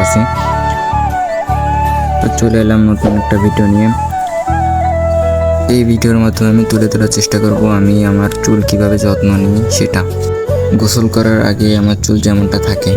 আছি। তো চলে এলাম নতুন একটা ভিডিও নিয়ে। এই ভিডিওর মাধ্যমে আমি তুলে ধরার চেষ্টা করব আমি আমার চুল কিভাবে যত্ন নিই সেটা। গোসল করার আগে আমার চুল যেমনটা থাকে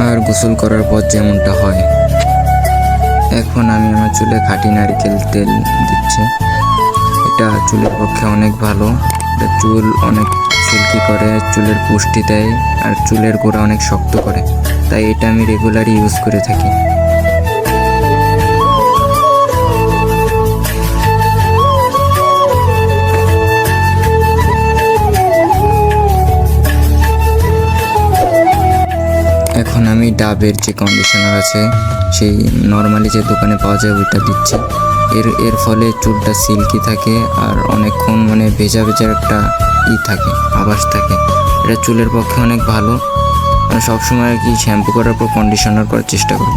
আর গোসল করার পর যেমনটা হয়। এখন আমি আমার চুলে খাঁটি নারকেল তেল দিচ্ছি। এটা চুলের পক্ষে অনেক ভালো। এটা চুল অনেক সিল্কি করে, চুলের পুষ্টি দেয় আর চুলের গোড়া অনেক শক্ত করে, তাই এটা আমি রেগুলারই ইউজ করে থাকি। এখন আমি ডাবের যে কন্ডিশনার আছে সেই নর্মালি যে দোকানে পাওয়া যায় ওইটা দিচ্ছি। এর ফলে চুলটা সিল্কি থাকে আর অনেকক্ষণ ভেজা ভেজা একটা থাকে, আভাস থাকে। এটা চুলের পক্ষে অনেক ভালো। সবসময় আর কি শ্যাম্পু করার পর কন্ডিশনার করার চেষ্টা করব।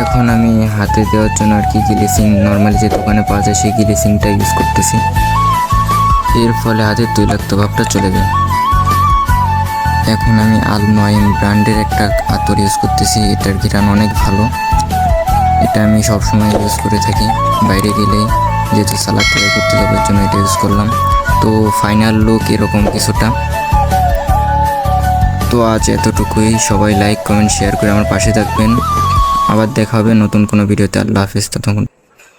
এখন আমি হাতে দেওয়ার জন্য আর কি গ্লিসিং নর্মালি যে দোকানে পাওয়া যায় সেই গ্লিসিংটা ইউজ করতেছি। এর ফলে হাতের তৈলাক্ত ভাবটা চলে যায়। এখন আমি আল-নয়েম ব্র্যান্ডের একটা আতর ইউজ করতেছি। এটার ঘ্রাণ অনেক ভালো। এটা আমি সবসময় ইউজ করে থাকি বাইরে গেলেই, যেহেতু সালাদ তৈরি করতে যাবার জন্য এটা ইউজ করলাম। তো ফাইনাল লুক এরকম কিছুটা। তো আজ এতটুকুই। সবাই লাইক কমেন্ট শেয়ার করে আমার পাশে থাকবেন। আবার দেখা হবে নতুন কোনো ভিডিওতে। আল্লাহ হাফেজ। ততক্ষণ